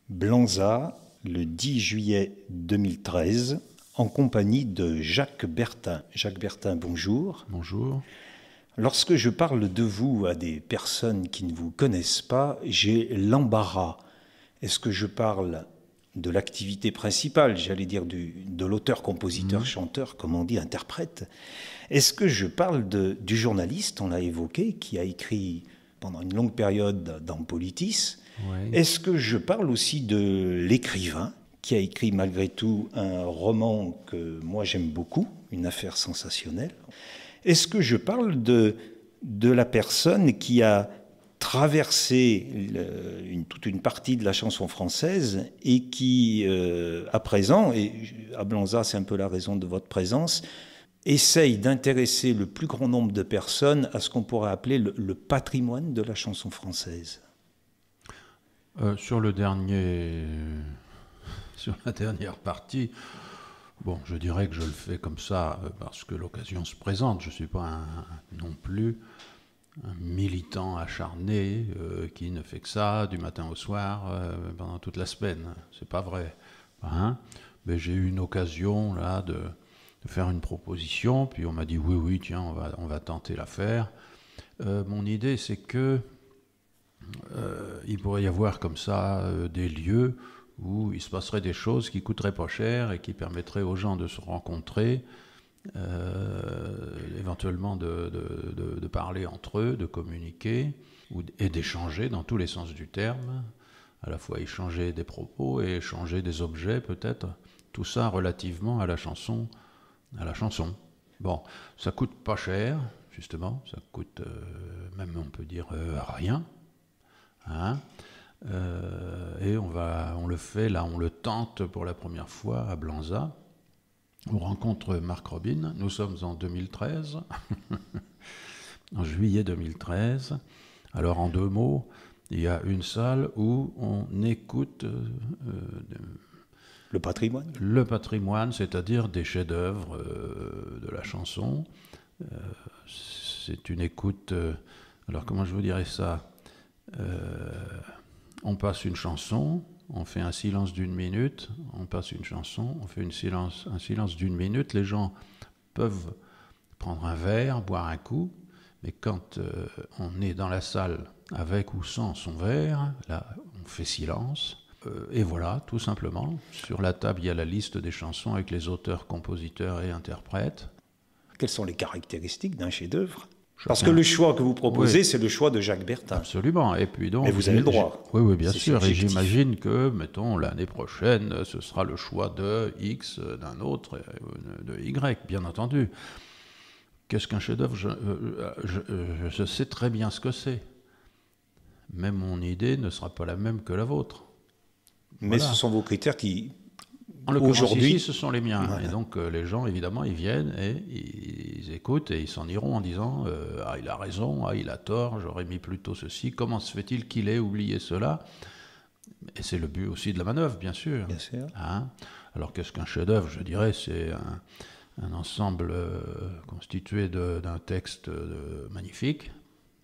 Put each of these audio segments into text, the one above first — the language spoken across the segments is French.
Blanza, le 10 juillet 2013, en compagnie de Jacques Bertin. Jacques Bertin, bonjour. Bonjour. Lorsque je parle de vous à des personnes qui ne vous connaissent pas, j'ai l'embarras. Est-ce que je parle de l'activité principale, j'allais dire de l'auteur, compositeur, chanteur, comme on dit, interprète? Est-ce que je parle du journaliste, on l'a évoqué, qui a écrit pendant une longue période dans Politis? Oui. Est-ce que je parle aussi de l'écrivain, qui a écrit malgré tout un roman que moi j'aime beaucoup, Une affaire sensationnelle? Est-ce que je parle de la personne qui a traversé toute une partie de la chanson française et qui, à présent, et à Blanza c'est un peu la raison de votre présence, essaye d'intéresser le plus grand nombre de personnes à ce qu'on pourrait appeler le patrimoine de la chanson française? Sur la dernière partie, bon, je dirais que je le fais comme ça parce que l'occasion se présente. Je ne suis pas non plus un militant acharné qui ne fait que ça du matin au soir pendant toute la semaine. C'est pas vrai. Hein? Mais j'ai eu une occasion là de faire une proposition, puis on m'a dit oui, tiens, on va tenter l'affaire. Mon idée, c'est que il pourrait y avoir comme ça des lieux où il se passerait des choses qui coûteraient pas cher et qui permettraient aux gens de se rencontrer, éventuellement de parler entre eux, de communiquer et d'échanger dans tous les sens du terme, à la fois échanger des propos et échanger des objets peut-être, tout ça relativement à la chanson. Bon, ça coûte pas cher, justement, ça coûte même on peut dire rien. Hein, et on le fait là, on le tente pour la première fois à Blanza. On rencontre Marc Robin. Nous sommes en 2013, en juillet 2013. Alors en deux mots, il y a une salle où on écoute le patrimoine. Le patrimoine, c'est-à-dire des chefs-d'œuvre de la chanson. C'est une écoute. Alors comment je vous dirais ça? On passe une chanson, on fait un silence d'une minute, on passe une chanson, on fait un silence d'une minute. Les gens peuvent prendre un verre, boire un coup, mais quand on est dans la salle avec ou sans son verre, là, on fait silence. Et voilà, tout simplement. Sur la table, il y a la liste des chansons avec les auteurs, compositeurs et interprètes. Quelles sont les caractéristiques d'un chef-d'œuvre? Parce que le choix que vous proposez, oui, c'est le choix de Jacques Bertin. Absolument. Et puis donc, mais vous avez le droit. Oui, bien sûr. Et j'imagine que, mettons, l'année prochaine, ce sera le choix de X, d'un autre, de Y, bien entendu. Qu'est-ce qu'un chef-d'œuvre? Je sais très bien ce que c'est. Mais mon idée ne sera pas la même que la vôtre. Mais voilà. Ce sont vos critères qui... En l'occurrence ici, ce sont les miens. Voilà. Et donc les gens, évidemment, ils viennent et ils écoutent et ils s'en iront en disant « Ah, il a raison, ah, il a tort, j'aurais mis plutôt ceci. Comment se fait-il qu'il ait oublié cela ?» Et c'est le but aussi de la manœuvre, bien sûr. Bien sûr. Hein? Alors qu'est-ce qu'un chef-d'œuvre? Je dirais c'est un ensemble constitué d'un texte magnifique,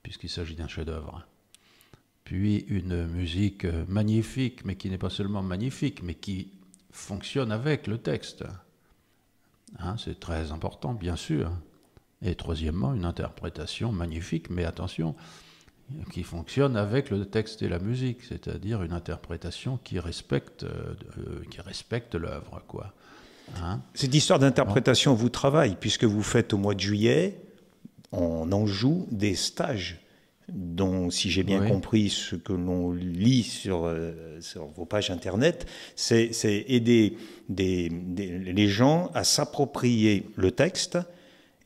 puisqu'il s'agit d'un chef-d'œuvre. Puis une musique magnifique, mais qui n'est pas seulement magnifique, mais qui fonctionne avec le texte. Hein, c'est très important, bien sûr. Et troisièmement, une interprétation magnifique, mais attention, qui fonctionne avec le texte et la musique, c'est-à-dire une interprétation qui respecte l'œuvre, quoi. Hein? Cette histoire d'interprétation vous travaille, puisque vous faites au mois de juillet, en Anjou, des stages dont, si j'ai bien compris ce que l'on lit sur vos pages internet, c'est aider les gens à s'approprier le texte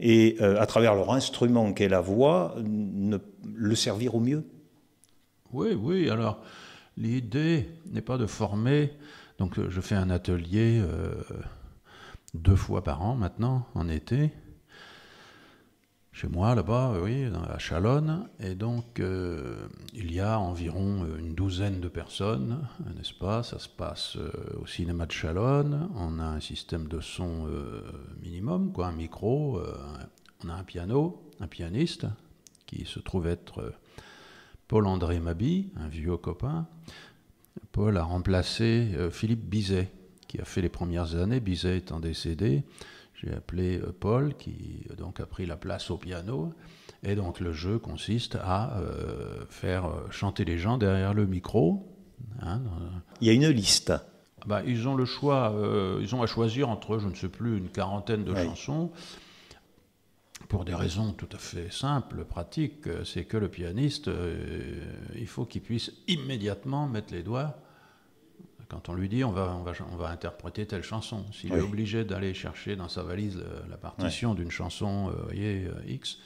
et, à travers leur instrument qu'est la voix, le servir au mieux. Oui, alors l'idée n'est pas de former, donc je fais un atelier 2 fois par an maintenant, en été, chez moi, là-bas, oui, à Chalonne. Et donc, il y a environ une douzaine de personnes, n'est-ce pas? Ça se passe au cinéma de Chalonne. On a un système de son minimum, quoi, un micro. On a un piano, un pianiste, qui se trouve être Paul-André Mabi, un vieux copain. Paul a remplacé Philippe Bizet, qui a fait les premières années, Bizet étant décédé. J'ai appelé Paul, qui donc a pris la place au piano. Et donc le jeu consiste à faire chanter les gens derrière le micro. Hein, Il y a une liste. Ils ont le choix, ils ont à choisir entre, je ne sais plus, une quarantaine de chansons. Pour des raisons tout à fait simples, pratiques, c'est que le pianiste, il faut qu'il puisse immédiatement mettre les doigts. Quand on lui dit on va interpréter telle chanson, s'il est obligé d'aller chercher dans sa valise la partition d'une chanson X,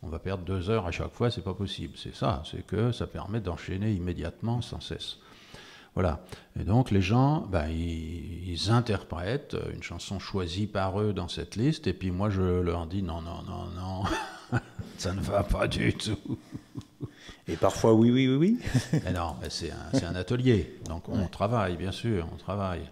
on va perdre 2 heures à chaque fois, c'est pas possible. C'est ça, c'est que ça permet d'enchaîner immédiatement sans cesse. Voilà. Et donc les gens, ils interprètent une chanson choisie par eux dans cette liste, et puis moi je leur dis non, ça ne va pas du tout. Et parfois oui. Mais non, mais c'est un atelier, donc on travaille, bien sûr, on travaille.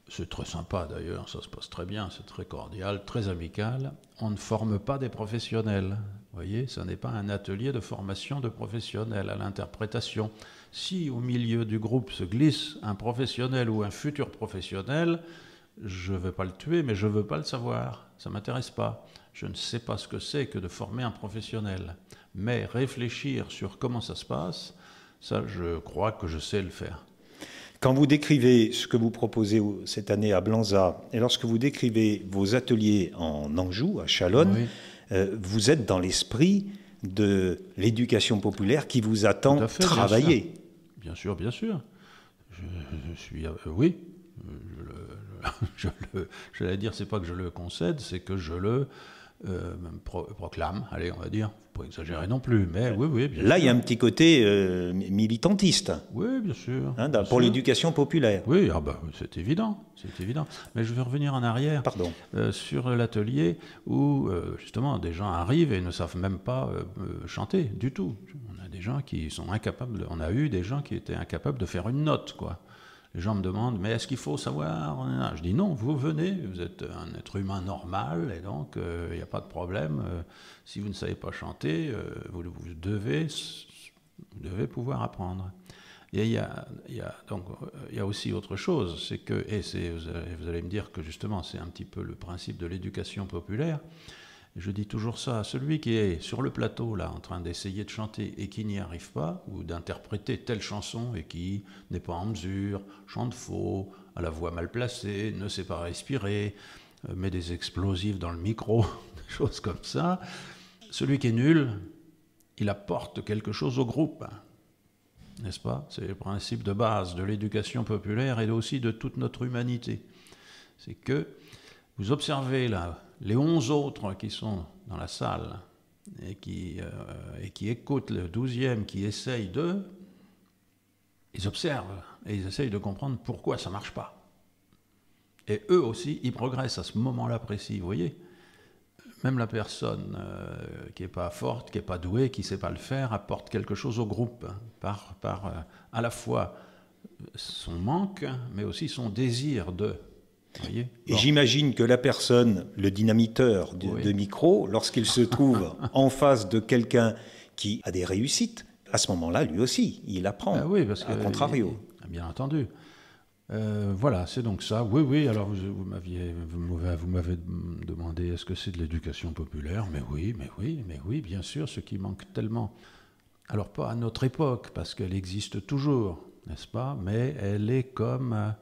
C'est très sympa d'ailleurs, ça se passe très bien, c'est très cordial, très amical. On ne forme pas des professionnels, vous voyez, ce n'est pas un atelier de formation de professionnels à l'interprétation. Si au milieu du groupe se glisse un professionnel ou un futur professionnel, je ne vais pas le tuer, mais je ne veux pas le savoir, ça ne m'intéresse pas. Je ne sais pas ce que c'est que de former un professionnel. Mais réfléchir sur comment ça se passe, ça je crois que je sais le faire. Quand vous décrivez ce que vous proposez cette année à Blanza, et lorsque vous décrivez vos ateliers en Anjou, à Chalonnes, vous êtes dans l'esprit de l'éducation populaire qui vous attend travailler. Bien sûr. Je suis... oui. Je vais dire, c'est pas que je le concède, c'est que je le proclame, allez, on va dire, faut pas exagérer non plus, mais oui, bien sûr. Là, il y a un petit côté militantiste. Oui, bien sûr. Pour l'éducation populaire. Oui, c'est évident. Mais je vais revenir en arrière. Pardon. Sur l'atelier où, justement, des gens arrivent et ne savent même pas chanter du tout. On a des gens qui sont incapables, on a eu des gens qui étaient incapables de faire une note, quoi. Les gens me demandent, mais est-ce qu'il faut savoir? Je dis non, vous venez, vous êtes un être humain normal, et donc il n'y a pas de problème. Si vous ne savez pas chanter, vous devez pouvoir apprendre. Et il y a aussi autre chose, c'est que, vous allez me dire que justement c'est un petit peu le principe de l'éducation populaire. Je dis toujours ça à celui qui est sur le plateau, là, en train d'essayer de chanter et qui n'y arrive pas, ou d'interpréter telle chanson et qui n'est pas en mesure, chante faux, a la voix mal placée, ne sait pas respirer, met des explosifs dans le micro, des choses comme ça. Celui qui est nul, il apporte quelque chose au groupe, n'est-ce pas? C'est le principe de base de l'éducation populaire et aussi de toute notre humanité. C'est que vous observez là, les 11 autres qui sont dans la salle et qui écoutent le 12e qui essaye ils observent et ils essayent de comprendre pourquoi ça ne marche pas. Et eux aussi, ils progressent à ce moment-là précis, vous voyez. Même la personne qui n'est pas forte, qui n'est pas douée, qui ne sait pas le faire, apporte quelque chose au groupe, par à la fois son manque, mais aussi son désir de... Voyez, et j'imagine que la personne, le dynamiteur de micro, lorsqu'il se trouve en face de quelqu'un qui a des réussites, à ce moment-là, lui aussi, il apprend, parce que, à contrario. Bien entendu. Voilà, c'est donc ça. Oui, alors vous m'avez demandé est-ce que c'est de l'éducation populaire? Mais oui, bien sûr, ce qui manque tellement. Alors pas à notre époque, parce qu'elle existe toujours, n'est-ce pas? Mais elle est comme... un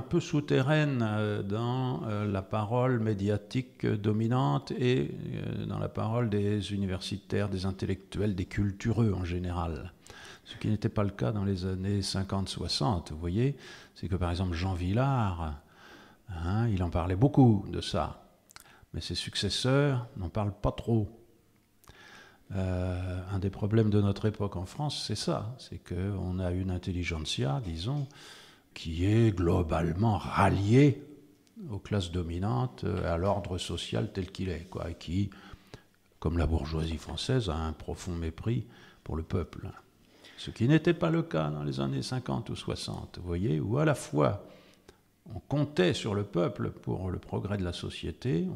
peu souterraine dans la parole médiatique dominante et dans la parole des universitaires, des intellectuels, des cultureux en général. Ce qui n'était pas le cas dans les années 50-60, vous voyez. C'est que par exemple Jean Vilar, il en parlait beaucoup de ça. Mais ses successeurs n'en parlent pas trop. Un des problèmes de notre époque en France, c'est ça. C'est qu'on a une intelligentsia, disons, qui est globalement rallié aux classes dominantes, à l'ordre social tel qu'il est, quoi, et qui, comme la bourgeoisie française, a un profond mépris pour le peuple. Ce qui n'était pas le cas dans les années 50 ou 60, vous voyez, où à la fois on comptait sur le peuple pour le progrès de la société,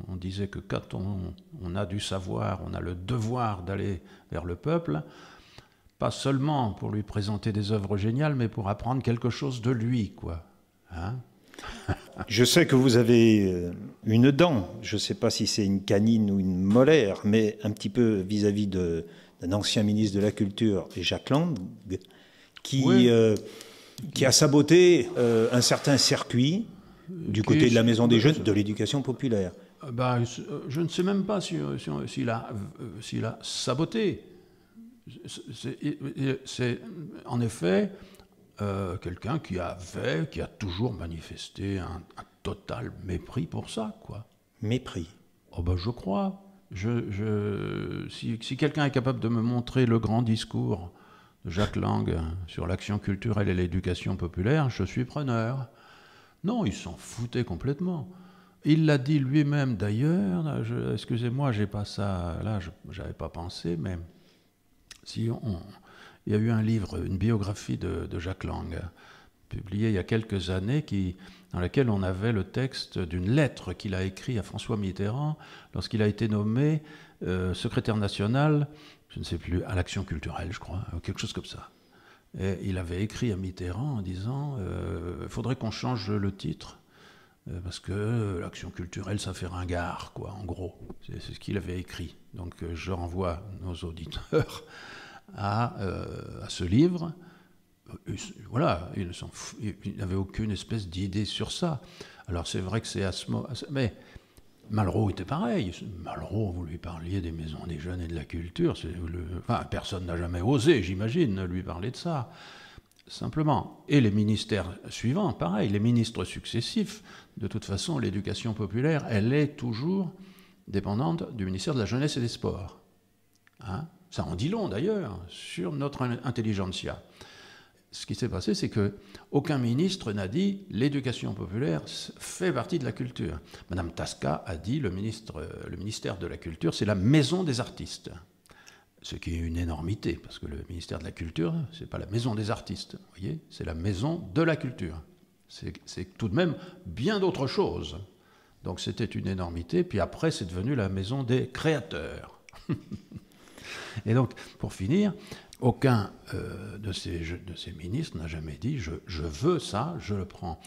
on disait que quand on a du savoir, on a le devoir d'aller vers le peuple, pas seulement pour lui présenter des œuvres géniales, mais pour apprendre quelque chose de lui, quoi. Hein? Je sais que vous avez une dent, je ne sais pas si c'est une canine ou une molaire, mais un petit peu vis-à-vis d'un ancien ministre de la Culture, Jacques Lang, qui a saboté un certain circuit du côté de la Maison des Jeunes, de l'éducation populaire. Ben, je ne sais même pas s'il a saboté. C'est en effet quelqu'un qui a toujours manifesté un total mépris pour ça, quoi. Mépris. Oh ben, je crois. Si quelqu'un est capable de me montrer le grand discours de Jacques Lang sur l'action culturelle et l'éducation populaire, je suis preneur. Non, il s'en foutait complètement. Il l'a dit lui-même d'ailleurs, excusez-moi, j'ai pas ça, là, j'avais pas pensé, mais il y a eu un livre, une biographie de Jacques Lang, publiée il y a quelques années, dans laquelle on avait le texte d'une lettre qu'il a écrite à François Mitterrand lorsqu'il a été nommé secrétaire national, je ne sais plus, à l'action culturelle, je crois, quelque chose comme ça. Et il avait écrit à Mitterrand en disant « faudrait qu'on change le titre ». Parce que l'action culturelle, ça fait ringard, quoi, en gros. C'est ce qu'il avait écrit. Donc je renvoie nos auditeurs à ce livre. Voilà, il n'avait aucune espèce d'idée sur ça. Alors c'est vrai que c'est à ce moment... Mais Malraux était pareil. Malraux, vous lui parliez des maisons des jeunes et de la culture. Enfin, personne n'a jamais osé, j'imagine, lui parler de ça. Simplement. Et les ministères suivants, pareil, les ministres successifs, de toute façon, l'éducation populaire, elle est toujours dépendante du ministère de la Jeunesse et des Sports. Hein? Ça en dit long, d'ailleurs, sur notre intelligentsia. Ce qui s'est passé, c'est qu'aucun ministre n'a dit « l'éducation populaire fait partie de la culture ». Madame Tasca a dit « le ministère de la Culture, c'est la maison des artistes ». Ce qui est une énormité, parce que le ministère de la Culture, ce n'est pas la maison des artistes, vous voyez, c'est la maison de la culture. C'est tout de même bien d'autres choses. Donc c'était une énormité, puis après c'est devenu la maison des créateurs. Et donc, pour finir, aucun de ces ministres n'a jamais dit « je veux ça, je le prends ».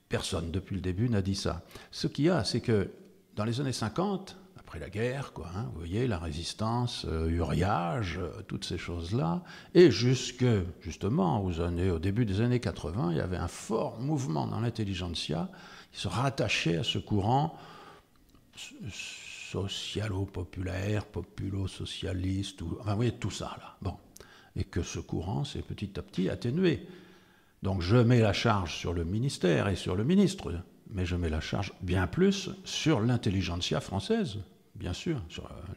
Personne, depuis le début, n'a dit ça. Ce qu'il y a, c'est que dans les années 50, après la guerre, quoi, hein, vous voyez, la résistance, Uriage, toutes ces choses-là, et justement, au début des années 80, il y avait un fort mouvement dans l'intelligentsia qui se rattachait à ce courant socialo-populaire, populo-socialiste, enfin, vous voyez, tout ça, là. Bon. Et que ce courant s'est petit à petit atténué. Donc je mets la charge sur le ministère et sur le ministre, mais je mets la charge bien plus sur l'intelligentsia française, bien sûr,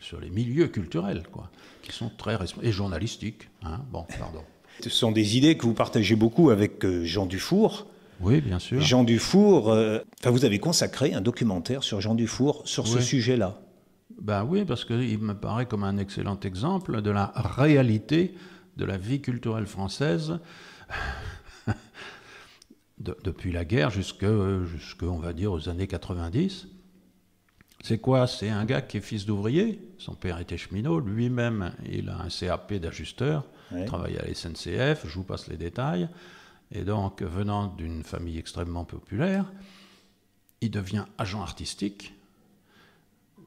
sur les milieux culturels, quoi, qui sont très et journalistiques. Hein, bon, pardon. Ce sont des idées que vous partagez beaucoup avec Jean Dufour. Oui, bien sûr. Jean Dufour, vous avez consacré un documentaire sur Jean Dufour sur ce sujet-là. Ben oui, parce qu'il me paraît comme un excellent exemple de la réalité de la vie culturelle française depuis la guerre jusque, on va dire, aux années 90. C'est quoi? C'est un gars qui est fils d'ouvrier. Son père était cheminot. Lui-même, il a un CAP d'ajusteur. Il travaille à la SNCF. Je vous passe les détails. Et donc, venant d'une famille extrêmement populaire, il devient agent artistique.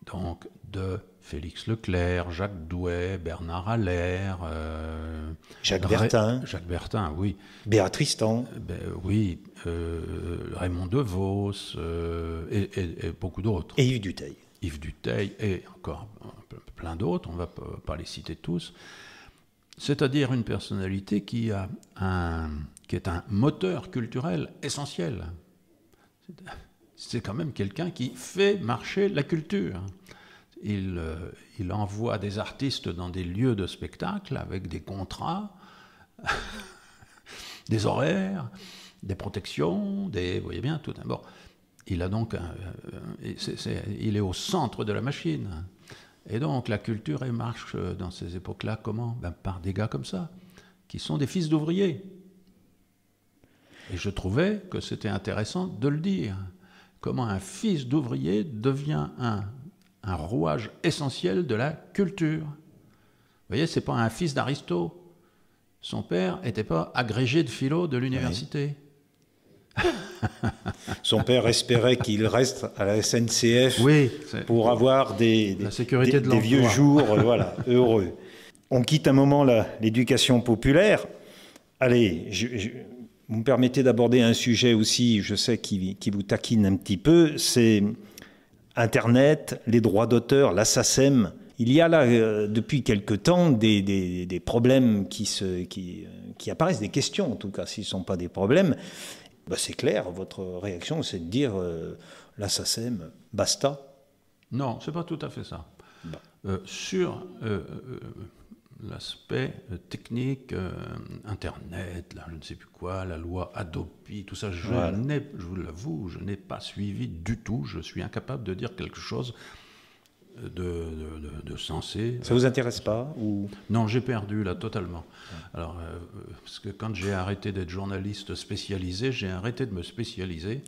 Donc, de Félix Leclerc, Jacques Douai, Bernard Allaire... Jacques Bertin. Jacques Bertin, oui. Béatrice Tan. Oui, Raymond DeVos, et beaucoup d'autres. Et Yves Dutheil. Yves Dutheil, et encore plein d'autres, on ne va pas les citer tous. C'est-à-dire une personnalité qui est un moteur culturel essentiel. C'est quand même quelqu'un qui fait marcher la culture. Il envoie des artistes dans des lieux de spectacle avec des contrats, des horaires, des protections, vous voyez bien, tout. Bon, il a donc il est au centre de la machine. Et donc la culture, elle marche dans ces époques-là comment? Par des gars comme ça, qui sont des fils d'ouvriers. Et je trouvais que c'était intéressant de le dire. Comment un fils d'ouvrier devient un rouage essentiel de la culture. voyez, c'est pas un fils d'Aristote. Son père n'était pas agrégé de philo de l'université. Son père espérait qu'il reste à la SNCF pour avoir la sécurité de des vieux jours voilà, heureux. On quitte un moment l'éducation populaire. Allez, vous me permettez d'aborder un sujet aussi, je sais, qui vous taquine un petit peu, c'est Internet, les droits d'auteur, la SACEM. Il y a là, depuis quelque temps, des problèmes qui apparaissent, des questions en tout cas, s'ils ne sont pas des problèmes. Ben, c'est clair, votre réaction, c'est de dire la SACEM, basta. Non, c'est pas tout à fait ça. Sur l'aspect technique, Internet, là, je ne sais plus quoi, la loi Adopi, tout ça, je vous l'avoue, je n'ai pas suivi du tout. Je suis incapable de dire quelque chose de sensé. Ça vous intéresse pas ou... Non, j'ai perdu là totalement. Alors, parce que quand j'ai arrêté d'être journaliste spécialisé, j'ai arrêté de me spécialiser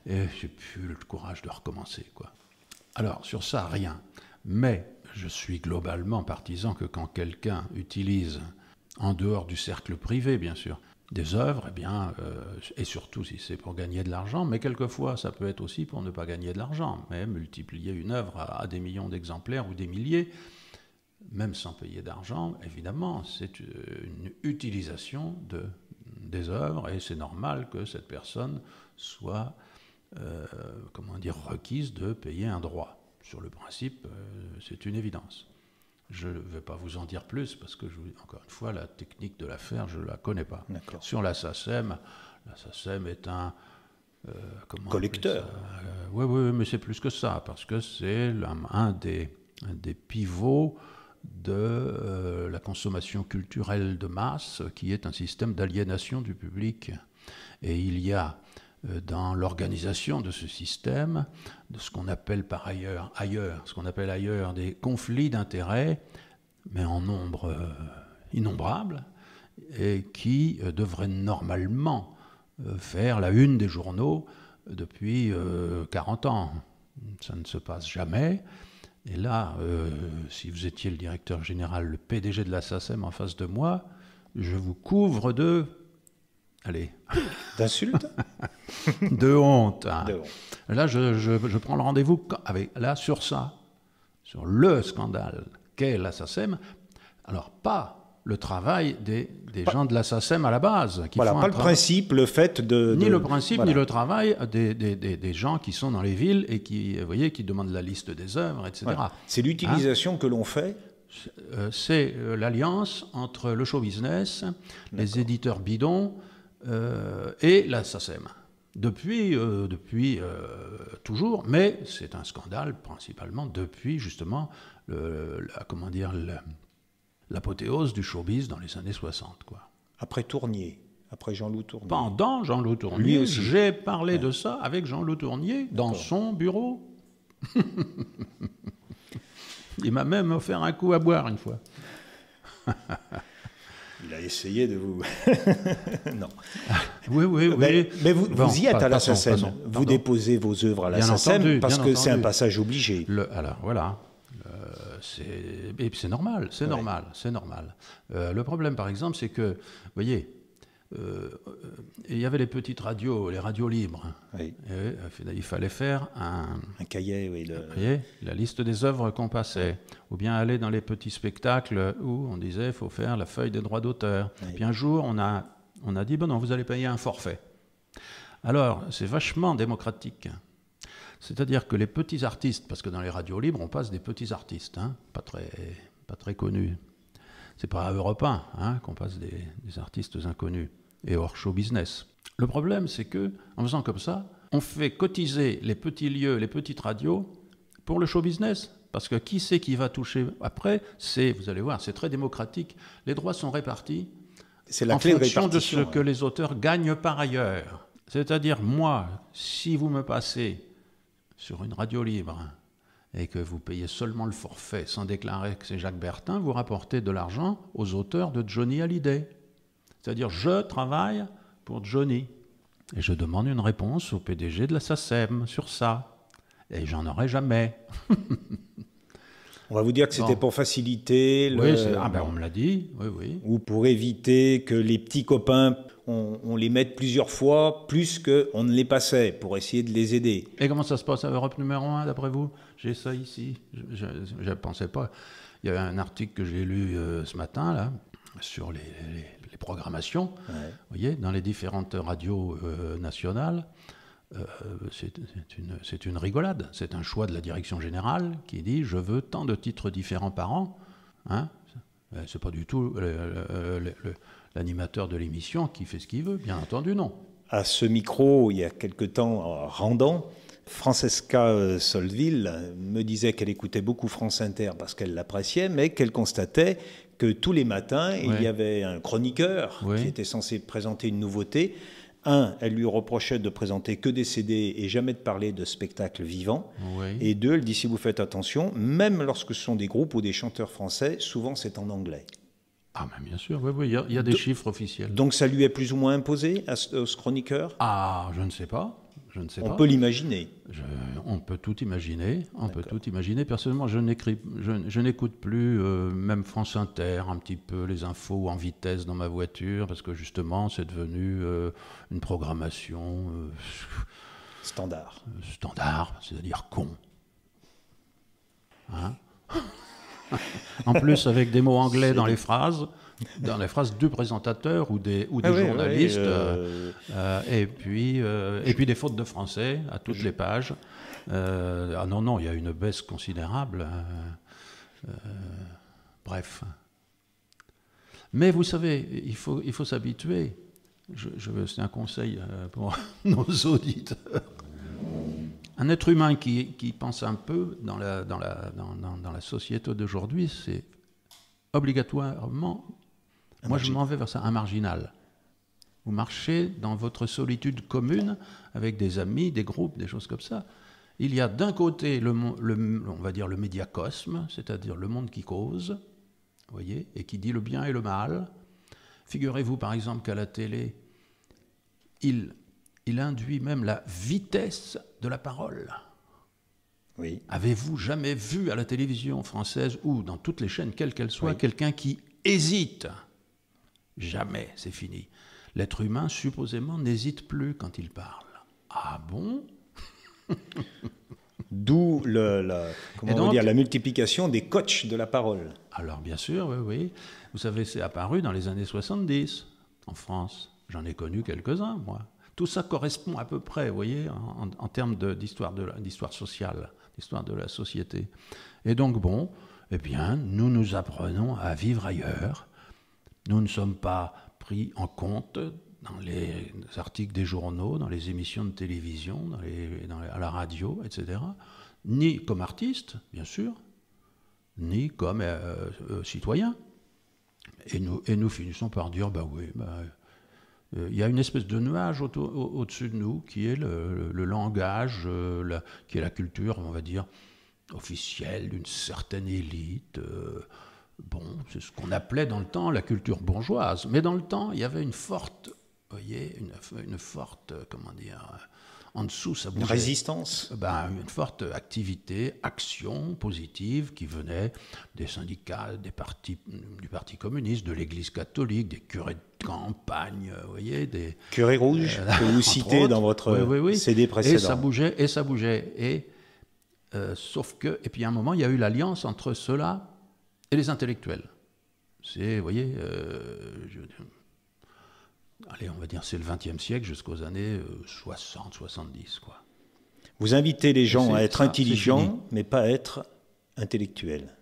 et j'ai plus le courage de recommencer, quoi. Alors, sur ça, rien. Mais je suis globalement partisan que quand quelqu'un utilise, en dehors du cercle privé, bien sûr, des œuvres, eh bien, et surtout si c'est pour gagner de l'argent, mais quelquefois ça peut être aussi pour ne pas gagner de l'argent, mais multiplier une œuvre à des millions d'exemplaires ou des milliers, même sans payer d'argent, évidemment, c'est une utilisation des œuvres, et c'est normal que cette personne soit, requise de payer un droit. Sur le principe, c'est une évidence. Je ne vais pas vous en dire plus parce que, encore une fois, la technique de l'affaire, je ne la connais pas. Sur la SACEM est un... collecteur. Oui, mais c'est plus que ça, parce que c'est un des pivots de la consommation culturelle de masse, qui est un système d'aliénation du public. Et il y a dans l'organisation de ce système, de ce qu'on appelle par ailleurs des conflits d'intérêts, mais en nombre innombrable, et qui devraient normalement faire la une des journaux depuis 40 ans. Ça ne se passe jamais. Et là, si vous étiez le directeur général, le PDG de la SACEM en face de moi, je vous couvre de... Allez. D'insultes. De honte. Hein. Là, je prends le rendez-vous sur ça, sur le scandale qu'est la SACEM. Alors, pas le travail des gens de la SACEM à la base. Qui voilà, font pas le principe, le fait de... Ni le principe, ni le travail des gens qui sont dans les villes et qui demandent la liste des œuvres, etc. Voilà. C'est l'utilisation que l'on fait. C'est l'alliance entre le show business, les éditeurs bidons, et la SACEM. Depuis toujours, mais c'est un scandale principalement depuis justement l'apothéose du showbiz dans les années 60. Quoi. Après Tournier, après Jean-Loup Tournier. Pendant Jean-Loup Tournier, j'ai parlé de ça avec Jean-Loup Tournier dans son bureau. Il m'a même offert un coup à boire une fois. Il a essayé de vous... Non. Oui. Mais vous y êtes à la SACEM. Vous déposez vos œuvres à la SACEM parce que c'est un passage obligé. Alors, voilà. C'est normal, c'est normal. Le problème, par exemple, c'est que, vous voyez, il y avait les petites radios, les radios libres. Oui. Et, il fallait faire un cahier, oui. Vous voyez, la liste des œuvres qu'on passait. Ou bien aller dans les petits spectacles où on disait il faut faire la feuille des droits d'auteur. Oui. Puis un jour, on a dit, bon non, vous allez payer un forfait. Alors, c'est vachement démocratique. C'est-à-dire que les petits artistes, parce que dans les radios libres, on passe des petits artistes, hein, pas très connus. C'est pas à Europe 1 qu'on passe des artistes inconnus et hors show business. Le problème, c'est que en faisant comme ça, on fait cotiser les petits lieux, les petites radios pour le show business. Parce que qui c'est qui va toucher après? Vous allez voir, c'est très démocratique. Les droits sont répartis en fonction de ce que les auteurs gagnent par ailleurs. C'est-à-dire, moi, si vous me passez sur une radio libre et que vous payez seulement le forfait sans déclarer que c'est Jacques Bertin, vous rapportez de l'argent aux auteurs de Johnny Hallyday. C'est-à-dire, je travaille pour Johnny. Et je demande une réponse au PDG de la SACEM sur ça. Et j'en aurai jamais. On va vous dire que c'était Bon. pour faciliter Oui, on me l'a dit, oui, oui. ou pour éviter que les petits copains, on les mette plusieurs fois, plus qu'on ne les passait, pour essayer de les aider. Et comment ça se passe à Europe numéro 1, d'après vous? J'ai ça ici. Je ne pensais pas. Il y avait un article que j'ai lu ce matin, là, sur les programmations, Ouais. vous voyez, dans les différentes radios nationales. C'est une rigolade. C'est un choix de la direction générale qui dit « je veux tant de titres différents par an hein ». C'est pas du tout l'animateur de l'émission qui fait ce qu'il veut, bien entendu, non. À ce micro, il y a quelque temps, en rendant, Francesca Solville me disait qu'elle écoutait beaucoup France Inter parce qu'elle l'appréciait, mais qu'elle constatait que tous les matins, il y avait un chroniqueur qui était censé présenter une nouveauté. Elle lui reprochait de présenter que des CD et jamais de parler de spectacles vivants. Et deux, elle dit, si vous faites attention, même lorsque ce sont des groupes ou des chanteurs français, souvent c'est en anglais. Ah, mais bien sûr, oui, il y a des chiffres officiels. Donc ça lui est plus ou moins imposé à ce chroniqueur? Ah, je ne sais pas. On peut l'imaginer. On peut tout imaginer. Personnellement, je n'écoute plus même France Inter, un petit peu les infos en vitesse dans ma voiture, parce que justement, c'est devenu une programmation standard, c'est-à-dire con. Hein? En plus, avec des mots anglais dans les phrases du présentateur ou des journalistes, et puis des fautes de français à toutes les pages. Non, il y a une baisse considérable. Bref. Mais vous savez, il faut s'habituer. C'est un conseil pour nos auditeurs. Un être humain qui pense un peu dans la société d'aujourd'hui, c'est obligatoirement, je m'en vais vers ça, un marginal. Vous marchez dans votre solitude commune avec des amis, des groupes, des choses comme ça. Il y a d'un côté, on va dire le médiacosme, c'est-à-dire le monde qui cause, vous voyez, et qui dit le bien et le mal. Figurez-vous par exemple qu'à la télé, il induit même la vitesse de la parole. Oui. Avez-vous jamais vu à la télévision française ou dans toutes les chaînes, quelles qu'elles soient, quelqu'un qui hésite? Jamais, c'est fini. L'être humain, supposément, n'hésite plus quand il parle. Ah bon? D'où la multiplication des coachs de la parole. Alors bien sûr, oui. Vous savez, c'est apparu dans les années 70 en France. J'en ai connu quelques-uns, moi. Tout ça correspond à peu près, vous voyez, en termes d'histoire sociale, d'histoire de la société. Et donc, nous apprenons à vivre ailleurs. Nous ne sommes pas pris en compte dans les articles des journaux, dans les émissions de télévision, à la radio, etc. Ni comme artistes, bien sûr, ni comme citoyens. Et nous finissons par dire, il y a une espèce de nuage au-dessus de nous qui est le langage, qui est la culture, on va dire, officielle d'une certaine élite. C'est ce qu'on appelait dans le temps la culture bourgeoise. Mais dans le temps, il y avait une forte, en dessous, ça bougeait. Une résistance. Une forte activité, action positive qui venait des syndicats, du Parti communiste, de l'Église catholique, des curés de campagne, vous voyez, des curés rouges que vous citez dans votre CD précédent. Et ça bougeait. Sauf que, et puis à un moment, il y a eu l'alliance entre ceux-là et les intellectuels. C'est, vous voyez, on va dire c'est le XXe siècle jusqu'aux années 60, 70, quoi. Vous invitez les gens à être intelligents, mais pas à être intellectuels.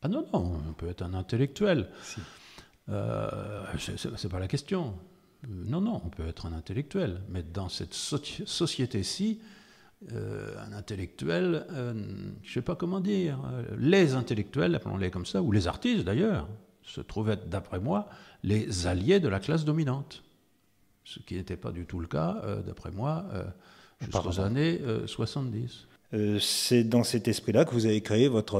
Ah non, on peut être un intellectuel. Si. C'est pas la question. Non, on peut être un intellectuel. Mais dans cette société-ci, un intellectuel, je ne sais pas comment dire, les intellectuels, appelons-les comme ça, ou les artistes d'ailleurs, se trouvent être, d'après moi, les alliés de la classe dominante. Ce qui n'était pas du tout le cas, d'après moi, jusqu'aux années 70. C'est dans cet esprit-là que vous avez créé votre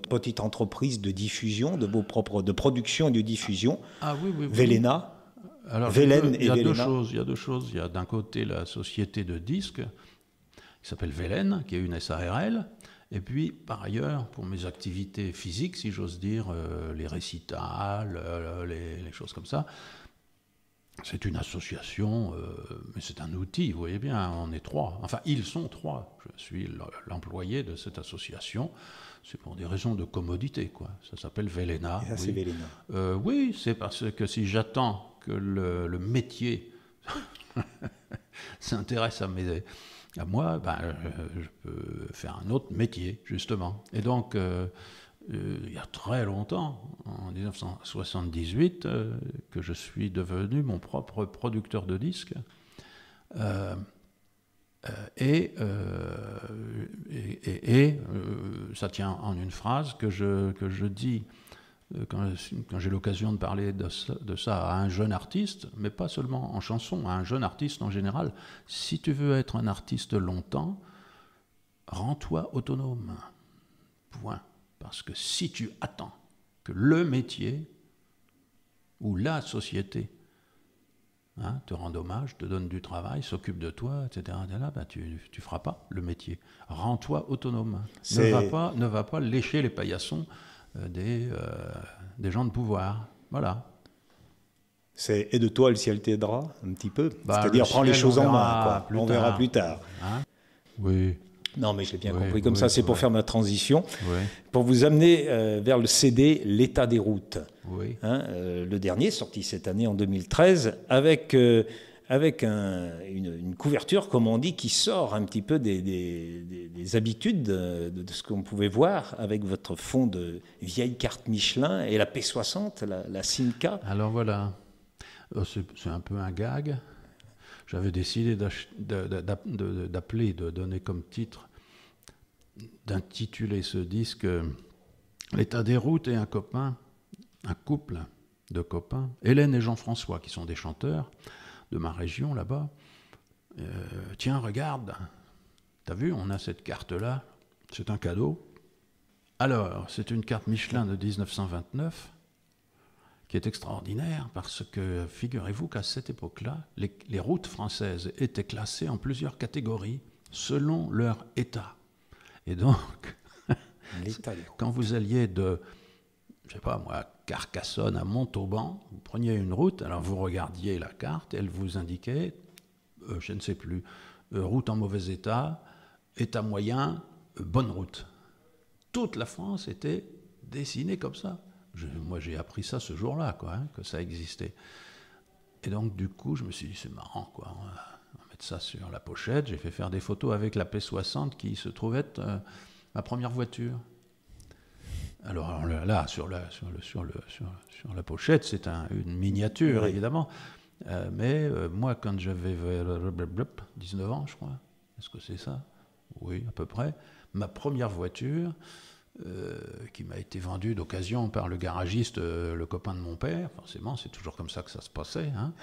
petite entreprise de diffusion, de production et de diffusion, Velena. Alors, il y a deux choses. Il y a d'un côté la société de disques, qui s'appelle Velen, qui est une SARL, Et puis, par ailleurs, pour mes activités physiques, si j'ose dire, les récitals, les choses comme ça, c'est une association, mais c'est un outil, vous voyez bien, on est 3. Enfin, ils sont 3. Je suis l'employé de cette association. C'est pour des raisons de commodité, quoi. Ça s'appelle Véléna. Et ça, c'est Véléna. Oui, c'est parce que si j'attends que le métier s'intéresse à moi, ben, je peux faire un autre métier, justement. Et donc, il y a très longtemps, en 1978, que je suis devenu mon propre producteur de disques. Et ça tient en une phrase que je dis quand j'ai l'occasion de parler de ça à un jeune artiste, mais pas seulement en chanson, à un jeune artiste en général. Si tu veux être un artiste longtemps, rends-toi autonome. Point. Parce que si tu attends que le métier ou la société te rende hommage, te donne du travail, s'occupe de toi, etc., ben tu ne feras pas le métier. Rends-toi autonome. Ne va pas lécher les paillassons des gens de pouvoir. Voilà. Et de toi, le ciel t'aidera un petit peu. Bah, c'est-à-dire, prends les choses en main. Quoi. On verra plus tard. Hein? Oui. Non, mais je l'ai bien compris. Comme ça, c'est pour faire ma transition. Oui. Pour vous amener vers le CD L'état des routes. Oui. Le dernier, sorti cette année en 2013, avec une couverture, comme on dit, qui sort un petit peu des habitudes de ce qu'on pouvait voir avec votre fond de vieille carte Michelin et la P60, la Simca. Alors voilà, c'est un peu un gag. J'avais décidé d'appeler, de donner comme titre, d'intituler ce disque L'état des routes et un couple de copains, Hélène et Jean-François, qui sont des chanteurs de ma région là-bas. Tiens, regarde, t'as vu, on a cette carte-là, c'est un cadeau. Alors, c'est une carte Michelin de 1929, qui est extraordinaire, parce que figurez-vous qu'à cette époque-là, les routes françaises étaient classées en plusieurs catégories, selon leur état. Et donc, quand vous alliez de, je sais pas moi, Carcassonne à Montauban, vous preniez une route, alors vous regardiez la carte, elle vous indiquait, je ne sais plus, route en mauvais état, état moyen, bonne route. Toute la France était dessinée comme ça. Moi, j'ai appris ça ce jour-là, quoi, que ça existait. Et donc, du coup, je me suis dit, c'est marrant, quoi. On va mettre ça sur la pochette. J'ai fait faire des photos avec la P60 qui se trouvait être ma première voiture. Alors là, sur la pochette, c'est une miniature, oui, évidemment. Mais moi, quand j'avais 19 ans, je crois, est-ce que c'est ça? Oui, à peu près. Ma première voiture, qui m'a été vendue d'occasion par le garagiste, le copain de mon père, forcément, c'est toujours comme ça que ça se passait, hein.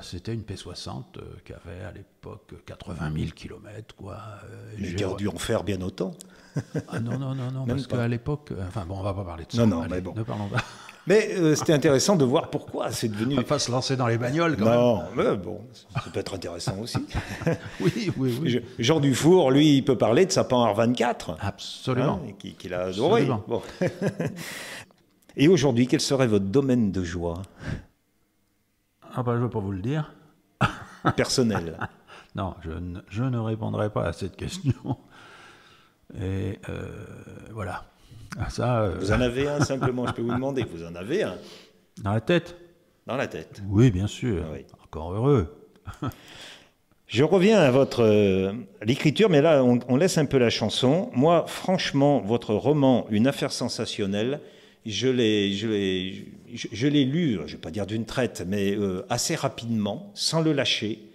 C'était une P60 qui avait à l'époque 80 000 km, quoi. Mais qui a dû en faire bien autant. Ah non, parce qu'à l'époque... Enfin bon, on va pas parler de ça. Non, allez, mais bon. Ne parlons pas. Mais c'était intéressant de voir pourquoi c'est devenu... On va pas se lancer dans les bagnoles, quand même. Non, mais bon, ça peut être intéressant aussi. Oui. Jean Dufour, lui, il peut parler de sa Pan R24. Absolument. Qu'il a adoré. Bon. Et aujourd'hui, quel serait votre domaine de joie? Ah ben, je ne veux pas vous le dire. Personnel. Non, je ne répondrai pas à cette question. Et voilà. Ça, Vous en avez un, simplement, je peux vous demander. Vous en avez un? Dans la tête? Dans la tête. Oui, bien sûr. Oui. Encore heureux. Je reviens à l'écriture, mais là, on laisse un peu la chanson. Moi, franchement, votre roman, Une affaire sensationnelle, je l'ai lu, je ne vais pas dire d'une traite, mais assez rapidement, sans le lâcher.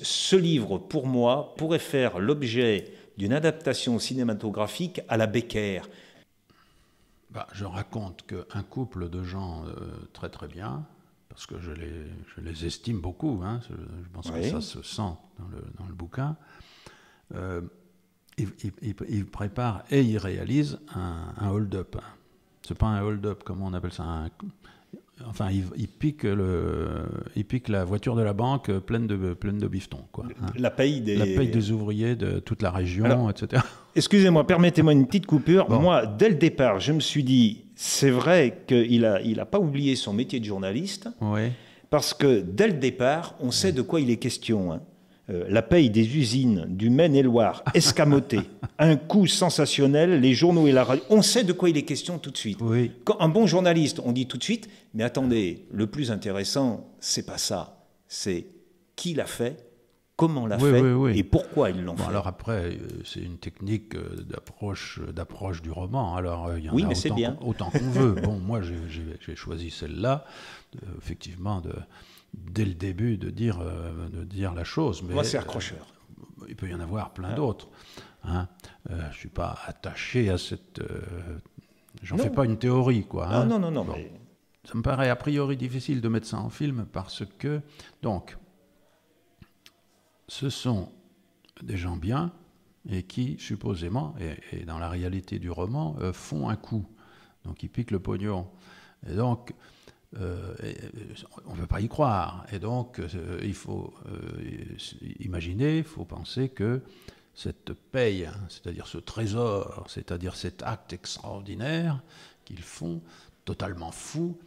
Ce livre, pour moi, pourrait faire l'objet d'une adaptation cinématographique à la Becker. Je raconte qu'un couple de gens très très bien, parce que je les estime beaucoup, hein, je pense que ça se sent dans le bouquin, il prépare et il réalise un hold-up. C'est pas un hold-up, comment on appelle ça, enfin, il pique la voiture de la banque pleine de bifetons, quoi. Hein. La paye des ouvriers de toute la région, alors, etc. Excusez-moi, permettez-moi une petite coupure. Bon. Moi, dès le départ, je me suis dit, c'est vrai qu'il a pas oublié son métier de journaliste, Oui. parce que dès le départ, on sait de quoi il est question. Hein. La paye des usines du Maine-et-Loire, escamotée, un coût sensationnel, les journaux et la radio, on sait de quoi il est question tout de suite. Oui. Quand un bon journaliste, on dit tout de suite, mais attendez, le plus intéressant, c'est pas ça, c'est qui l'a fait, comment l'a fait et pourquoi ils l'ont fait. Alors après, c'est une technique d'approche du roman. Alors il y en a autant qu'on veut. Bon, moi j'ai choisi celle-là, effectivement, dès le début de dire la chose. Mais moi, c'est accrocheur. Il peut y en avoir plein d'autres. Hein. Je ne suis pas attaché à cette... J'en fais pas une théorie, quoi. Hein. Non. Bon. Mais... Ça me paraît a priori difficile de mettre ça en film parce que... Donc, ce sont des gens bien et qui, supposément, et dans la réalité du roman, font un coup. Donc, ils piquent le pognon. Et donc... on ne peut pas y croire. Et donc, il faut imaginer, il faut penser que cette paye, c'est-à-dire ce trésor, c'est-à-dire cet acte extraordinaire qu'ils font, totalement fou,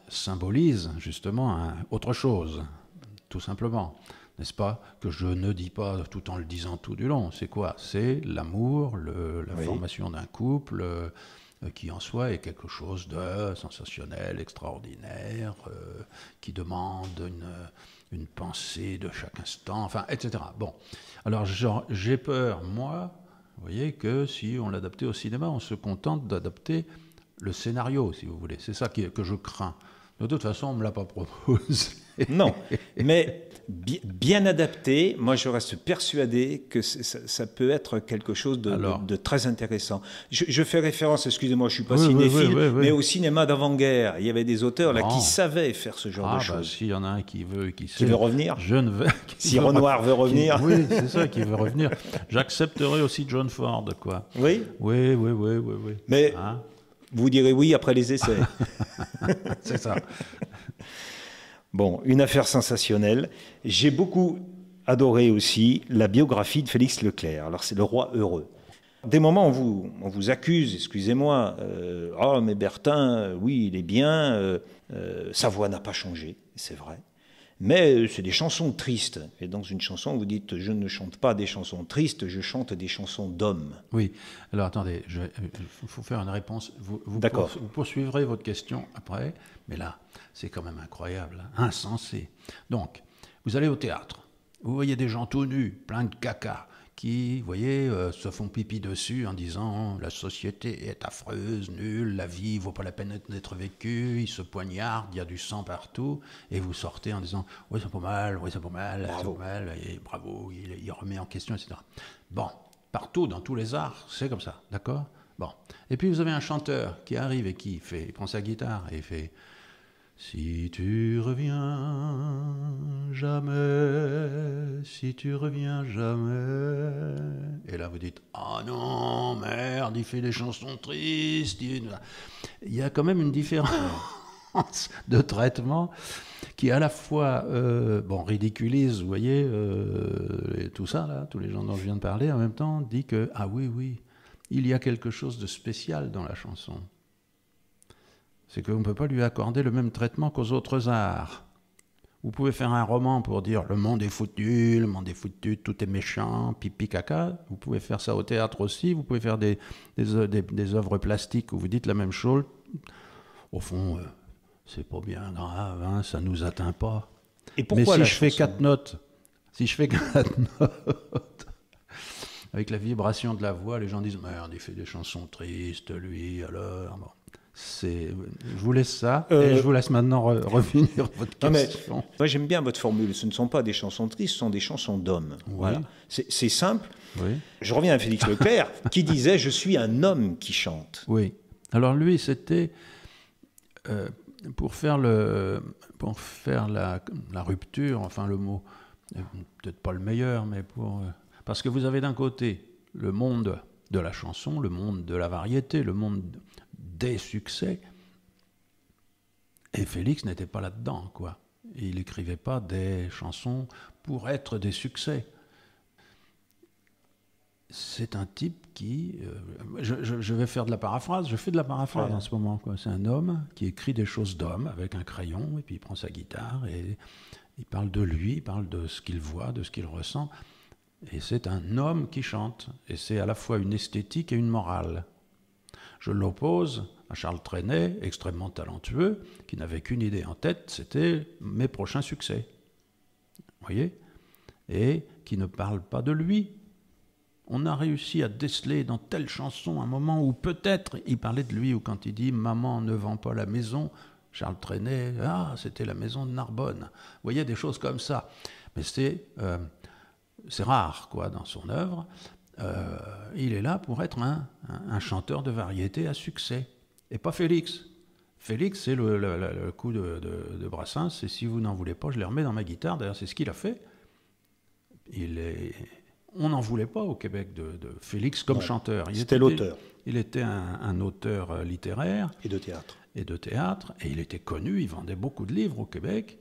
symbolise justement autre chose, tout simplement. N'est-ce pas? Que je ne dis pas tout en le disant tout du long. C'est quoi? C'est l'amour, la formation d'un couple... qui en soi est quelque chose de sensationnel, extraordinaire, qui demande une pensée de chaque instant, enfin, etc. Bon, alors j'ai peur, moi, vous voyez, que si on l'adaptait au cinéma, on se contente d'adapter le scénario, si vous voulez. C'est ça que je crains. De toute façon, on ne me l'a pas proposé. Non, mais bien adapté, moi je reste persuadé que ça peut être quelque chose de très intéressant. Je fais référence, excusez-moi, je ne suis pas cinéphile, mais au cinéma d'avant-guerre, il y avait des auteurs là qui savaient faire ce genre de choses. S'il y en a un qui veut, qui veut revenir, je ne veux. Si Renoir veut revenir, oui, c'est ça, qui veut revenir. J'accepterai aussi John Ford, quoi. Oui. Oui. Mais vous direz oui après les essais. C'est ça. Bon, une affaire sensationnelle. J'ai beaucoup adoré aussi la biographie de Félix Leclerc. Alors, c'est Le Roi heureux. Des moments, on vous accuse, excusez-moi, mais Bertin, oui, il est bien, sa voix n'a pas changé, c'est vrai. Mais c'est des chansons tristes. Et dans une chanson, vous dites, je ne chante pas des chansons tristes, je chante des chansons d'hommes. Oui. Alors, attendez, il faut faire une réponse. Vous poursuivrez votre question après, mais là, c'est quand même incroyable, hein, insensé. Donc, vous allez au théâtre, vous voyez des gens tout nus, plein de caca, qui, vous voyez, se font pipi dessus en disant « la société est affreuse, nulle, la vie vaut pas la peine d'être vécue, ils se poignardent, il y a du sang partout », et vous sortez en disant « oui, c'est pas mal, et bravo, il remet en question, etc. » Bon, partout, dans tous les arts, c'est comme ça, d'accord? Bon. Et puis vous avez un chanteur qui arrive et il prend sa guitare et il fait « si tu reviens jamais, si tu reviens jamais. » Et là vous dites « ah non, merde, il fait des chansons tristes. » Il y a quand même une différence de traitement qui à la fois ridiculise, vous voyez, et tout ça, là, tous les gens dont je viens de parler, en même temps dit que, ah oui, il y a quelque chose de spécial dans la chanson. C'est qu'on ne peut pas lui accorder le même traitement qu'aux autres arts. Vous pouvez faire un roman pour dire « le monde est foutu, tout est méchant, pipi caca ». Vous pouvez faire ça au théâtre aussi, vous pouvez faire des œuvres plastiques où vous dites la même chose. Au fond, c'est pas bien grave, hein, ça ne nous atteint pas. Et pourquoi mais si je fais 4 notes, avec la vibration de la voix, les gens disent « merde, il fait des chansons tristes, lui, alors... » Bon. Je vous laisse ça et je vous laisse maintenant revenir votre question. Non, mais, moi j'aime bien votre formule, ce ne sont pas des chansons tristes, ce sont des chansons d'hommes. Oui. Voilà. C'est simple. Oui. Je reviens à Félix Leclerc qui disait « je suis un homme qui chante ». Oui. Alors lui c'était pour faire la rupture, enfin le mot, peut-être pas le meilleur, mais parce que vous avez d'un côté le monde de la chanson, le monde de la variété, le monde des succès, Et Félix n'était pas là-dedans, quoi. Il n'écrivait pas des chansons pour être des succès. C'est un type qui... je vais faire de la paraphrase, je fais de la paraphrase en ce moment, quoi. C'est un homme qui écrit des choses d'homme avec un crayon, et puis il prend sa guitare, et il parle de lui, il parle de ce qu'il voit, de ce qu'il ressent. Et c'est un homme qui chante, et c'est à la fois une esthétique et une morale. Je l'oppose à Charles Trenet, extrêmement talentueux, qui n'avait qu'une idée en tête, c'était mes prochains succès. Vous voyez? Et qui ne parle pas de lui. On a réussi à déceler dans telle chanson un moment où peut-être il parlait de lui, ou quand il dit « Maman ne vend pas la maison », Charles Trenet, ah, c'était la maison de Narbonne. Vous voyez, des choses comme ça. Mais c'est rare, quoi, dans son œuvre. Il est là pour être un chanteur de variété à succès. Et pas Félix. Félix, c'est le coup de Brassens, et si vous n'en voulez pas, je les remets dans ma guitare. D'ailleurs, c'est ce qu'il a fait. On n'en voulait pas au Québec de Félix comme chanteur. C'était l'auteur. Il était un auteur littéraire. Et de théâtre. Et il était connu, il vendait beaucoup de livres au Québec.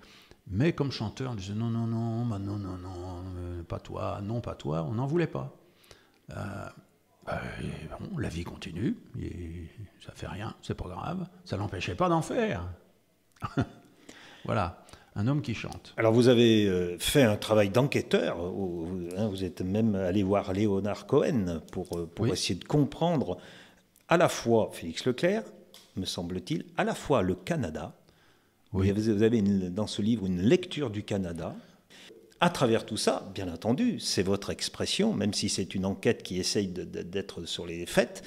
Mais comme chanteur, on disait non, pas toi, non, pas toi, on n'en voulait pas. Bon, la vie continue, ça fait rien, c'est pas grave, ça l'empêchait pas d'en faire. Voilà, un homme qui chante. Alors vous avez fait un travail d'enquêteur, vous êtes même allé voir Léonard Cohen pour essayer de comprendre à la fois Félix Leclerc, me semble-t-il, à la fois le Canada. Oui. Vous avez dans ce livre une lecture du Canada. À travers tout ça, bien entendu, c'est votre expression, même si c'est une enquête qui essaye d'être sur les faits.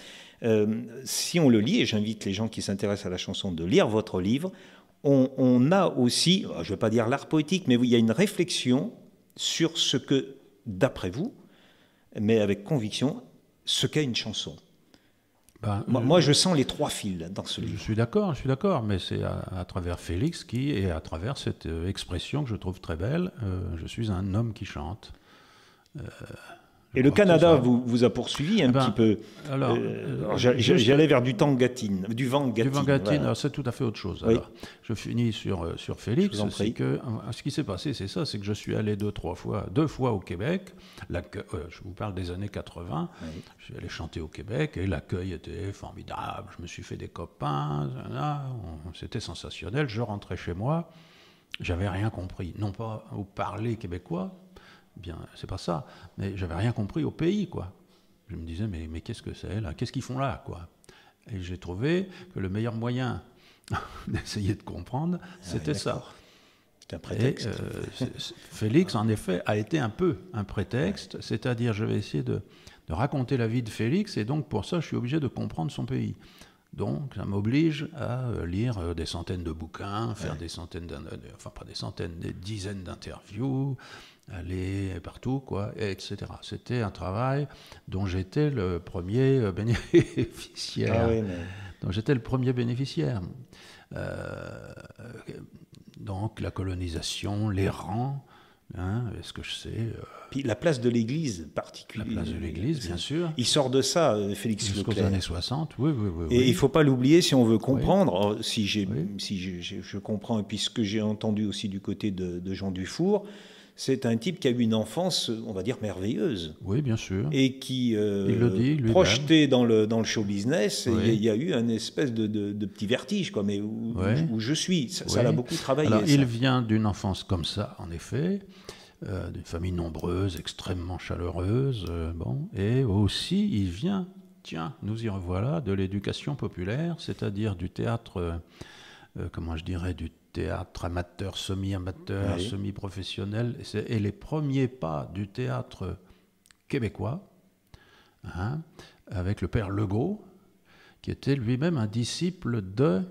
Si on le lit, et j'invite les gens qui s'intéressent à la chanson de lire votre livre, on a aussi, je ne vais pas dire l'art poétique, mais il y a une réflexion sur ce que, d'après vous, mais avec conviction, ce qu'est une chanson. Moi, je sens les trois fils dans ce livre. Je suis d'accord, mais c'est à travers Félix et à travers cette expression que je trouve très belle, je suis un homme qui chante. Et le Canada vous a poursuivi un petit peu. J'allais vers du vent Gatine. Du vent Gatine, voilà. C'est tout à fait autre chose. Oui. Alors, je finis sur Félix. C'est que ce qui s'est passé, c'est que je suis allé deux fois au Québec. Je vous parle des années 80. Oui. Je suis allé chanter au Québec et l'accueil était formidable. Je me suis fait des copains. C'était sensationnel. Je rentrais chez moi. J'avais rien compris. Non pas au parler québécois. Bien, c'est pas ça, mais j'avais rien compris au pays, quoi. Je me disais, mais qu'est-ce que c'est, là? Qu'est-ce qu'ils font là, quoi? Et j'ai trouvé que le meilleur moyen d'essayer de comprendre, c'était ça. C'est un prétexte. Et, Félix, en effet, a été un peu un prétexte, c'est-à-dire, je vais essayer de raconter la vie de Félix, et donc, pour ça, je suis obligé de comprendre son pays. Donc, ça m'oblige à lire des centaines de bouquins, faire des centaines, enfin pas des centaines, des dizaines d'interviews, aller partout, quoi, etc. C'était un travail dont j'étais le premier bénéficiaire. Donc, la colonisation, les rangs, est-ce que je sais Puis la place de l'Église, particulièrement. La place de l'Église, bien sûr. Il sort de ça, Félix Leclerc. Jusqu'aux années 60, oui. Et il ne faut pas l'oublier si on veut comprendre, si je comprends, et puis ce que j'ai entendu aussi du côté de Jean Dufour, c'est un type qui a eu une enfance, on va dire, merveilleuse. Oui, bien sûr. Et qui, il le dit, projeté dans le show business, il y a eu un espèce de petit vertige, quoi, mais où je suis. Ça l'a beaucoup travaillé. Alors, il vient d'une enfance comme ça, en effet, d'une famille nombreuse, extrêmement chaleureuse, et aussi, il vient, tiens, nous y revoilà, de l'éducation populaire, c'est-à-dire du théâtre, du théâtre amateur, semi-amateur, semi-professionnel, et les premiers pas du théâtre québécois, avec le père Legault, qui était lui-même un disciple de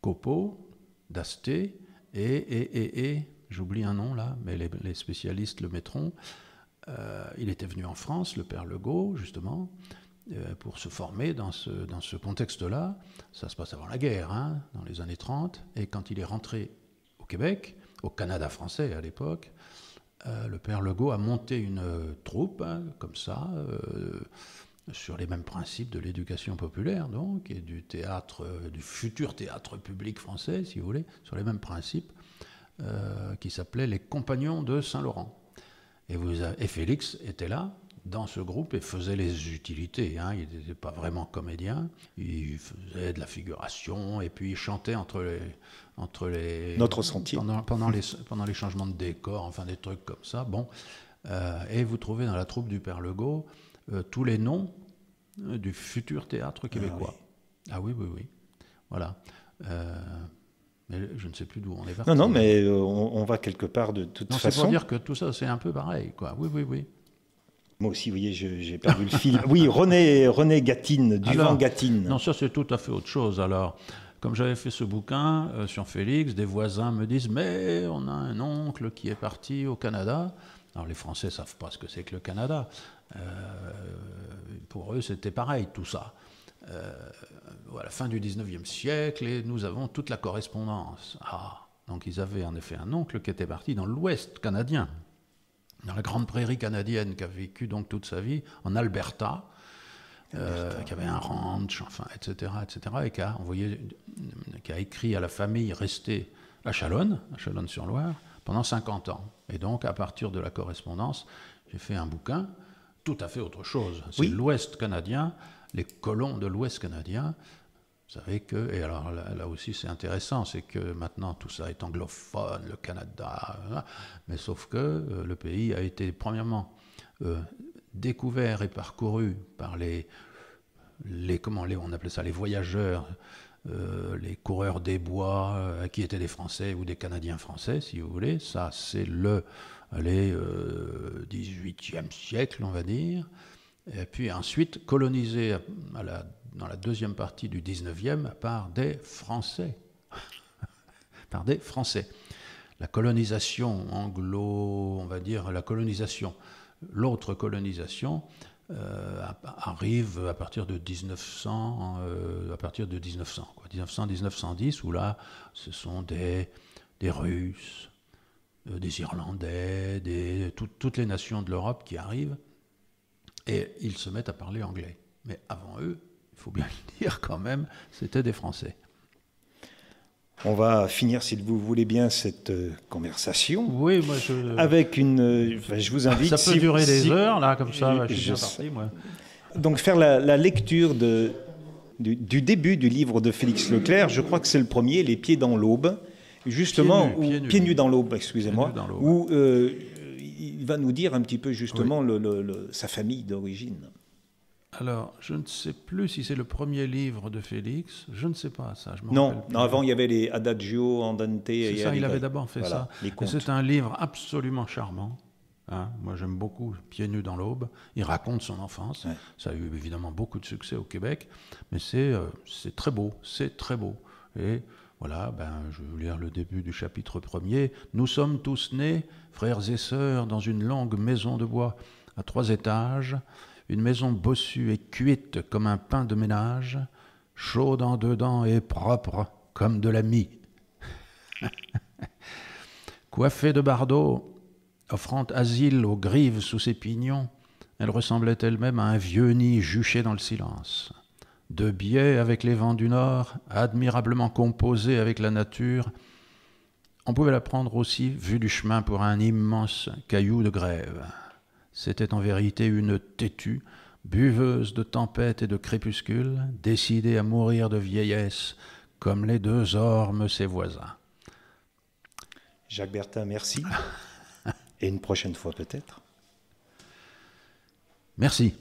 Copeau, d'Asté, et j'oublie un nom là, mais les spécialistes le mettront. Il était venu en France, le père Legault, justement, pour se former dans ce contexte-là. Ça se passe avant la guerre, dans les années 30. Et quand il est rentré au Québec, au Canada français à l'époque, le père Legault a monté une troupe, comme ça, sur les mêmes principes de l'éducation populaire, donc, et du théâtre, du futur théâtre public français, si vous voulez, sur les mêmes principes, qui s'appelait les Compagnons de Saint-Laurent. Et Félix était là, dans ce groupe, et faisait les utilités. Hein. Il n'était pas vraiment comédien, il faisait de la figuration, et puis il chantait entre les Notre sentier. Pendant les changements de décor, enfin des trucs comme ça. Bon. Et vous trouvez dans la troupe du Père Legault tous les noms du futur théâtre québécois. Ah oui. Voilà. Mais je ne sais plus d'où on est parti. Non, mais on va quelque part de toute façon. C'est pour dire que tout ça, c'est un peu pareil, quoi. Oui. Moi aussi, vous voyez, j'ai perdu le fil. Oui, René Gatine, Gatine. Non, ça c'est tout à fait autre chose. Alors, comme j'avais fait ce bouquin sur Félix, des voisins me disent « Mais on a un oncle qui est parti au Canada. » Alors les Français ne savent pas ce que c'est que le Canada. Pour eux, c'était pareil, tout ça. À la fin du 19e siècle, et nous avons toute la correspondance. Donc ils avaient en effet un oncle qui était parti dans l'Ouest canadien, dans la grande prairie canadienne, qui a vécu donc toute sa vie en Alberta, qui avait un ranch, enfin, etc., et qui a écrit à la famille restée à Chalonne-sur-Loire, pendant 50 ans. Et donc, à partir de la correspondance, j'ai fait un bouquin tout à fait autre chose. C'est l'Ouest canadien, les colons de l'Ouest canadien. Vous savez que, et alors là aussi c'est intéressant, c'est que maintenant tout ça est anglophone, le Canada, mais sauf que le pays a été premièrement découvert et parcouru par on appelait ça les voyageurs, les coureurs des bois, qui étaient des Français ou des Canadiens français, si vous voulez. Ça, c'est le 18e siècle, on va dire. Et puis ensuite, colonisé dans la deuxième partie du 19e par des Français. Par des Français. La colonisation on va dire la colonisation, l'autre colonisation, arrive à partir de 1900, 1910, où là, ce sont des Russes, des Irlandais, toutes les nations de l'Europe qui arrivent, et ils se mettent à parler anglais. Mais avant eux, il faut bien le dire quand même, c'était des Français. On va finir, si vous voulez bien, cette conversation. Oui, moi avec je vous invite. Ça peut durer des heures, là, comme ça. Je suis bien parti, moi. Donc, faire la lecture du début du livre de Félix Leclerc, je crois que c'est le premier, Les Pieds dans l'aube, justement, Pieds nus dans l'aube, excusez-moi, où il va nous dire un petit peu justement sa famille d'origine. Alors, je ne sais plus si c'est le premier livre de Félix, je ne sais pas ça. Non, avant il y avait les Adagio, Andante. C'est ça, il avait d'abord fait ça. C'est un livre absolument charmant. Hein. Moi, j'aime beaucoup Pieds nus dans l'aube. Il raconte son enfance. Ouais. Ça a eu évidemment beaucoup de succès au Québec, mais c'est très beau, c'est très beau. Et voilà, je vais vous lire le début du chapitre 1er. Nous sommes tous nés, frères et sœurs, dans une longue maison de bois à 3 étages. Une maison bossue et cuite comme un pain de ménage, chaude en dedans et propre comme de la mie. Coiffée de bardeaux, offrant asile aux grives sous ses pignons, elle ressemblait elle-même à un vieux nid juché dans le silence. De biais avec les vents du nord, admirablement composée avec la nature, on pouvait la prendre aussi, vue du chemin, pour un immense caillou de grève. C'était en vérité une têtue, buveuse de tempêtes et de crépuscules, décidée à mourir de vieillesse, comme les 2 ormes ses voisins. Jacques Bertin, merci. Et une prochaine fois peut-être. Merci.